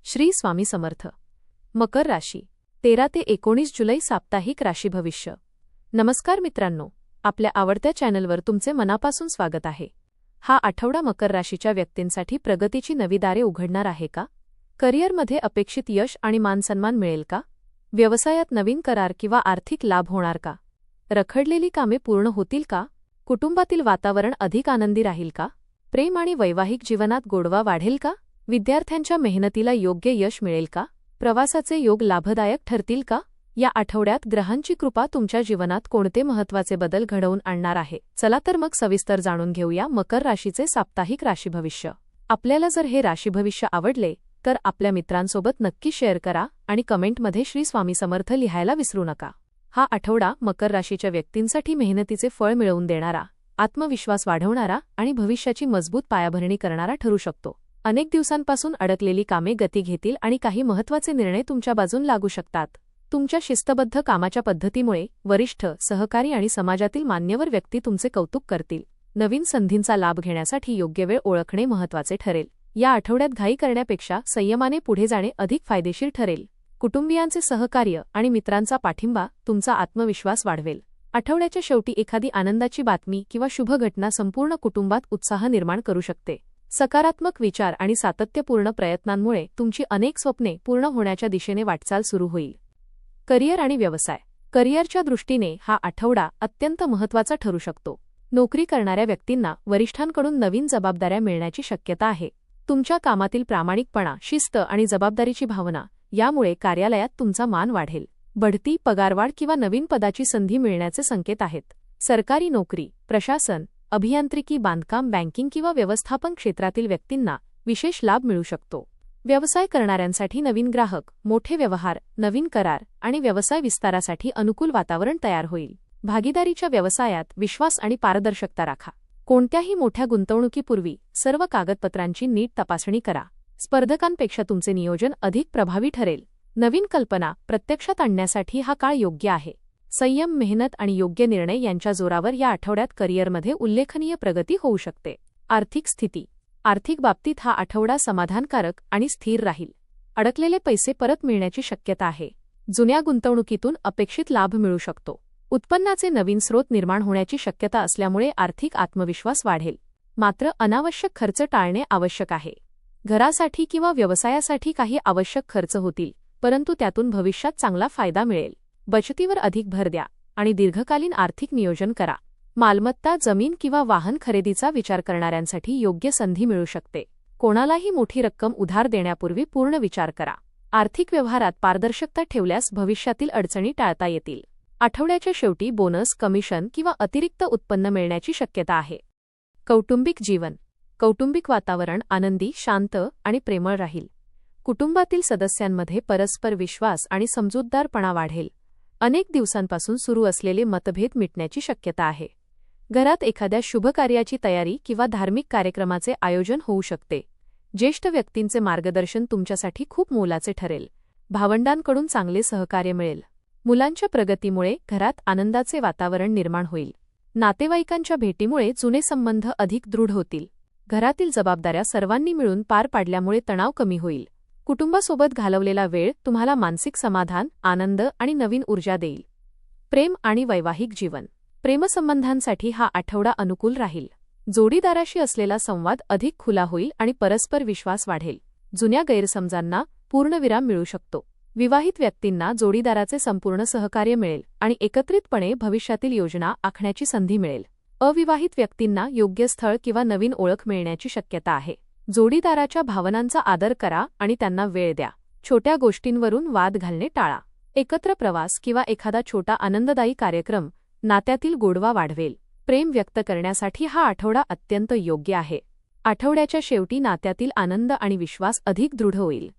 श्री स्वामी समर्थ. मकर राशी 13 ते 19 जुलै साप्ताहिक राशी भविष्य. नमस्कार मित्रांनो, आपल्या आवडत्या चॅनलवर तुमचे मनापासून स्वागत आहे. हा आठवडा मकर राशीच्या व्यक्तींसाठी प्रगतीची नवी दारे उघडणार आहे का? करिअरमध्ये अपेक्षित यश आणि मानसन्मान मिळेल का? व्यवसायात नवीन करार किंवा आर्थिक लाभ होणार का? रखडलेली कामे पूर्ण होतील का? कुटुंबातील वातावरण अधिक आनंदी राहील का? प्रेम आणि वैवाहिक जीवनात गोडवा वाढेल का? विद्यार्थ्यांच्या मेहनतीला योग्य यश मिळेल का? प्रवासाचे योग लाभदायक ठरतील का? या आठवड्यात ग्रहांची कृपा तुमच्या जीवनात कोणते महत्त्वाचे बदल घडवून आणणार आहे? चला तर मग सविस्तर जाणून घेऊया मकर राशीचे साप्ताहिक राशी भविष्य. आपल्याला जर हे राशी भविष्य आवडले तर आपल्या मित्रांसोबत नक्की शेअर करा आणि कमेंटमध्ये श्री स्वामी समर्थ लिहायला विसरू नका. हा आठवडा मकर राशीच्या व्यक्तींसाठी मेहनतीचे फळ मिळवून देणारा, आत्मविश्वास वाढवणारा आणि भविष्याची मजबूत पायाभरणी करणारा ठरू शकतो. अनेक दिवसांपासून अडकलेली कामे गती घेतील आणि काही महत्त्वाचे निर्णय तुमच्या बाजून लागू शकतात. तुमच्या शिस्तबद्ध कामाच्या पद्धतीमुळे वरिष्ठ, सहकारी आणि समाजातील मान्यवर व्यक्ती तुमचे कौतुक करतील. नवीन संधींचा लाभ घेण्यासाठी योग्य वेळ ओळखणे महत्त्वाचे ठरेल. या आठवड्यात घाई करण्यापेक्षा संयमाने पुढे जाणे अधिक फायदेशीर ठरेल. कुटुंबियांचे सहकार्य आणि मित्रांचा पाठिंबा तुमचा आत्मविश्वास वाढवेल. आठवड्याच्या शेवटी एखादी आनंदाची बातमी किंवा शुभ घटना संपूर्ण कुटुंबात उत्साह निर्माण करू शकते. सकारात्मक विचार आणि सातत्यपूर्ण प्रयत्नांमुळे तुमची अनेक स्वप्ने पूर्ण होण्याच्या दिशेने वाटचाल सुरू होईल. करिअर आणि व्यवसाय. करिअरच्या दृष्टीने हा आठवडा अत्यंत महत्त्वाचा ठरू शकतो. नोकरी करणाऱ्या व्यक्तींना वरिष्ठांकडून नवीन जबाबदाऱ्या मिळण्याची शक्यता आहे. तुमच्या कामातील प्रामाणिकपणा, शिस्त आणि जबाबदारीची भावना यामुळे कार्यालयात तुमचा मान वाढेल. बढती, पगारवाढ किंवा नवीन पदाची संधी मिळण्याचे संकेत आहेत. सरकारी नोकरी, प्रशासन, अभियांत्रिकी, बांधकाम, बँकिंग किंवा व्यवस्थापन क्षेत्रातील व्यक्तींना विशेष लाभ मिळू शकतो. व्यवसाय करणाऱ्यांसाठी नवीन ग्राहक, मोठे व्यवहार, नवीन करार आणि व्यवसाय विस्तारासाठी अनुकूल वातावरण तयार होईल. भागीदारीच्या व्यवसायात विश्वास आणि पारदर्शकता राखा. कोणत्याही मोठ्या गुंतवणुकीपूर्वी सर्व कागदपत्रांची नीट तपासणी करा. स्पर्धकांपेक्षा तुमचे नियोजन अधिक प्रभावी ठरेल. नवीन कल्पना प्रत्यक्षात आणण्यासाठी हा काळ योग्य आहे. संयम, मेहनत आणि योग्य निर्णय यांच्या जोरावर या आठवड्यात करिअरमध्ये उल्लेखनीय प्रगती होऊ शकते. आर्थिक स्थिती. आर्थिक बाबतीत हा आठवडा समाधानकारक आणि स्थिर राहील. अडकलेले पैसे परत मिळण्याची शक्यता आहे. जुन्या गुंतवणुकीतून अपेक्षित लाभ मिळू शकतो. उत्पन्नाचे नवीन स्रोत निर्माण होण्याची शक्यता असल्यामुळे आर्थिक आत्मविश्वास वाढेल. मात्र अनावश्यक खर्च टाळणे आवश्यक आहे. घरासाठी किंवा व्यवसायासाठी काही आवश्यक खर्च होतील, परंतु त्यातून भविष्यात चांगला फायदा मिळेल. बचतीवर अधिक भर द्या आणि दीर्घकालीन आर्थिक नियोजन करा. मालमत्ता, जमीन किंवा वाहन खरेदीचा विचार करणाऱ्यांसाठी योग्य संधी मिळू शकते. कोणालाही मोठी रक्कम उधार देण्यापूर्वी पूर्ण विचार करा. आर्थिक व्यवहारात पारदर्शकता ठेवल्यास भविष्यातील अडचणी टाळता येतील. आठवड्याच्या शेवटी बोनस, कमिशन किंवा अतिरिक्त उत्पन्न मिळण्याची शक्यता आहे. कौटुंबिक जीवन. कौटुंबिक वातावरण आनंदी, शांत आणि प्रेमळ राहील. कुटुंबातील सदस्यांमध्ये परस्पर विश्वास आणि समजूतदारपणा वाढेल. अनेक दिवसांपासून सुरू असलेले मतभेद मिटण्याची शक्यता आहे. घरात एखाद्या शुभकार्याची तयारी किंवा धार्मिक कार्यक्रमाचे आयोजन होऊ शकते. ज्येष्ठ व्यक्तींचे मार्गदर्शन तुमच्यासाठी खूप मोलाचे ठरेल. भावंडांकडून चांगले सहकार्य मिळेल. मुलांच्या प्रगतीमुळे घरात आनंदाचे वातावरण निर्माण होईल. नातेवाईकांच्या भेटीमुळे जुने संबंध अधिक दृढ होतील. घरातील जबाबदाऱ्या सर्वांनी मिळून पार पाडल्यामुळे तणाव कमी होईल. कुटुंबासोबत घालवलेला वेळ तुम्हाला मानसिक समाधान, आनंद आणि नवीन ऊर्जा देईल. प्रेम आणि वैवाहिक जीवन. प्रेमसंबंधांसाठी हा आठवडा अनुकूल राहील. जोडीदाराशी असलेला संवाद अधिक खुला होईल आणि परस्पर विश्वास वाढेल. जुन्या गैरसमजांना पूर्णविराम मिळू शकतो. विवाहित व्यक्तींना जोडीदाराचे संपूर्ण सहकार्य मिळेल आणि एकत्रितपणे भविष्यातील योजना आखण्याची संधी मिळेल. अविवाहित व्यक्तींना योग्य स्थळ किंवा नवीन ओळख मिळण्याची शक्यता आहे. जोडीदाराच्या भावनांचा आदर करा आणि त्यांना वेळ द्या. छोट्या गोष्टींवरून वाद घालणे टाळा. एकत्र प्रवास किंवा एखादा छोटा आनंददायी कार्यक्रम नात्यातील गोडवा वाढवेल. प्रेम व्यक्त करण्यासाठी हा आठवडा अत्यंत योग्य आहे. आठवड्याच्या शेवटी नात्यातील आनंद आणि विश्वास अधिक दृढ होईल.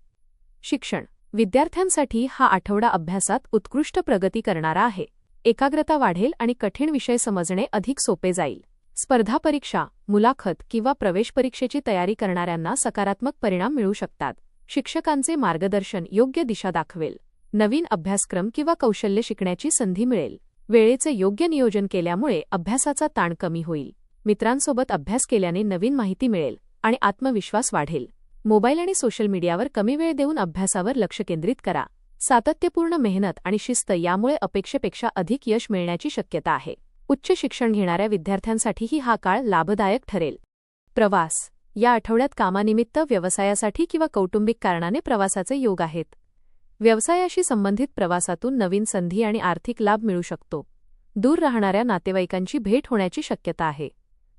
शिक्षण. विद्यार्थ्यांसाठी हा आठवडा अभ्यासात उत्कृष्ट प्रगती करणारा आहे. एकाग्रता वाढेल आणि कठीण विषय समजणे अधिक सोपे जाईल. स्पर्धा परीक्षा, मुलाखत किंवा प्रवेश परीक्षेची तयारी करणाऱ्यांना सकारात्मक परिणाम मिळू शकतात. शिक्षकांचे मार्गदर्शन योग्य दिशा दाखवेल. नवीन अभ्यासक्रम किंवा कौशल्य शिकण्याची संधी मिळेल. वेळेचे योग्य नियोजन केल्यामुळे अभ्यासाचा ताण कमी होईल. मित्रांसोबत अभ्यास केल्याने नवीन माहिती मिळेल आणि आत्मविश्वास वाढेल. मोबाईल आणि सोशल मीडियावर कमी वेळ देऊन अभ्यासावर लक्ष केंद्रित करा. सातत्यपूर्ण मेहनत आणि शिस्त यामुळे अपेक्षेपेक्षा अधिक यश मिळण्याची शक्यता आहे. उच्च शिक्षण घेणाऱ्या विद्यार्थ्यांसाठीही हा काळ लाभदायक ठरेल. प्रवास. या आठवड्यात कामानिमित्त, व्यवसायासाठी किंवा कौटुंबिक कारणाने प्रवासाचे योग आहेत. व्यवसायाशी संबंधित प्रवासातून नवीन संधी आणि आर्थिक लाभ मिळू शकतो. दूर राहणाऱ्या नातेवाईकांची भेट होण्याची शक्यता आहे.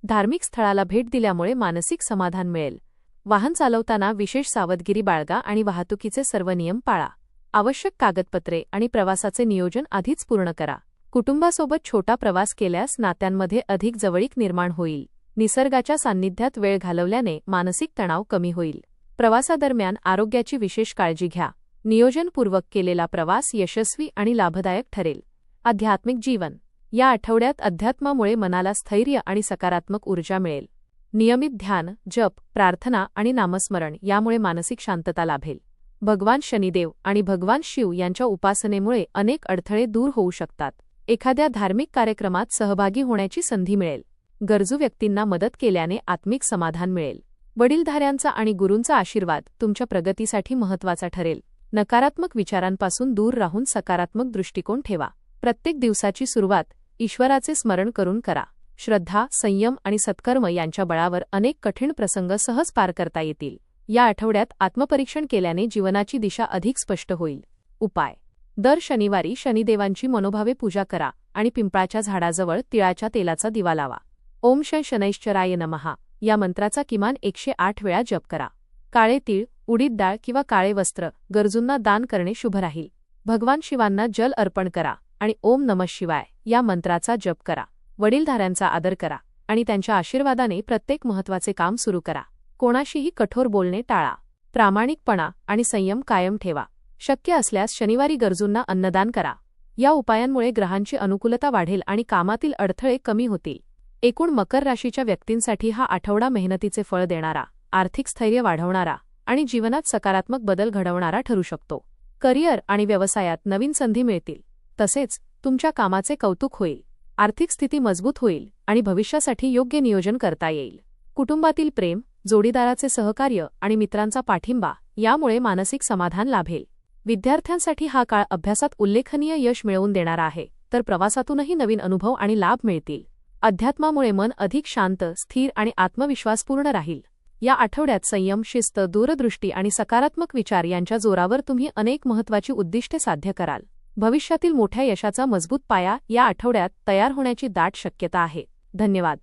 धार्मिक स्थळाला भेट दिल्यामुळे मानसिक समाधान मिळेल. वाहन चालवताना विशेष सावधगिरी बाळगा आणि वाहतुकीचे सर्व नियम पाळा. आवश्यक कागदपत्रे आणि प्रवासाचे नियोजन आधीच पूर्ण करा. कुटुंबासोबत छोटा प्रवास केल्यास नात्यांमध्ये अधिक जवळीक निर्माण होईल. निसर्गाच्या सान्निध्यात वेळ घालवल्याने मानसिक तणाव कमी होईल. प्रवासादरम्यान आरोग्याची विशेष काळजी घ्या. नियोजनपूर्वक केलेला प्रवास यशस्वी आणि लाभदायक ठरेल. आध्यात्मिक जीवन. या आठवड्यात अध्यात्मामुळे मनाला स्थैर्य आणि सकारात्मक ऊर्जा मिळेल. नियमित ध्यान, जप, प्रार्थना आणि नामस्मरण यामुळे मानसिक शांतता लाभेल. भगवान शनिदेव आणि भगवान शिव यांच्या उपासनेमुळे अनेक अडथळे दूर होऊ शकतात. एखाद्या धार्मिक कार्यक्रमात सहभागी होण्याची संधी मिळेल. गरजू व्यक्तींना मदत केल्याने आत्मिक समाधान मिळेल. वडीलधाऱ्यांचा आणि गुरूंचा आशीर्वाद तुमच्या प्रगतीसाठी महत्त्वाचा ठरेल. नकारात्मक विचारांपासून दूर राहून सकारात्मक दृष्टिकोन ठेवा. प्रत्येक दिवसाची सुरुवात ईश्वराचे स्मरण करून करा. श्रद्धा, संयम आणि सत्कर्म यांच्या बळावर अनेक कठीण प्रसंग सहज पार करता येतील. या आठवड्यात आत्मपरीक्षण केल्याने जीवनाची दिशा अधिक स्पष्ट होईल. उपाय. दर शनिवारी शनिदेवांची मनोभावे पूजा करा आणि पिंपळाच्या झाडाजवळ तिळाच्या तेलाचा दिवा लावा. ओम शनैश्चराय नमः या मंत्राचा किमान 108 वेळा जप करा. काळे तीळ, उडीद डाळ किंवा काळे वस्त्र गरजूंना दान करणे शुभ राहील. भगवान शिवांना जल अर्पण करा आणि ओम नमः शिवाय या मंत्राचा जप करा. वडीलधाऱ्यांचा आदर करा आणि त्यांच्या आशीर्वादाने प्रत्येक महत्त्वाचे काम सुरू करा. कोणाशीही कठोर बोलणे टाळा. प्रामाणिकपणा आणि संयम कायम ठेवा. शक्य असल्यास शनिवारी गरजूंना अन्नदान करा. या उपायांमुळे ग्रहांची अनुकूलता वाढेल आणि कामातील अडथळे कमी होतील. एकूण मकर राशीच्या व्यक्तींसाठी हा आठवडा मेहनतीचे फळ देणारा, आर्थिक स्थैर्य वाढवणारा आणि जीवनात सकारात्मक बदल घडवणारा ठरू शकतो. करिअर आणि व्यवसायात नवीन संधी मिळतील. तसेच तुमच्या कामाचे कौतुक होईल. आर्थिक स्थिती मजबूत होईल आणि भविष्यासाठी योग्य नियोजन करता येईल. कुटुंबातील प्रेम, जोडीदाराचे सहकार्य आणि मित्रांचा पाठिंबा यामुळे मानसिक समाधान लाभेल. विद्यार्थ्यांसाठी हा काळ अभ्यासात उल्लेखनीय यश मिळवून देणारा आहे, तर प्रवासातूनही नवीन अनुभव आणि लाभ मिळतील. अध्यात्मामुळे मन अधिक शांत, स्थिर आणि आत्मविश्वासपूर्ण राहील. या आठवड्यात संयम, शिस्त, दूरदृष्टी आणि सकारात्मक विचार यांच्या जोरावर तुम्ही अनेक महत्त्वाची उद्दिष्टे साध्य कराल. भविष्यातील मोठ्या यशाचा मजबूत पाया या आठवड्यात तयार होण्याची दाट शक्यता आहे. धन्यवाद.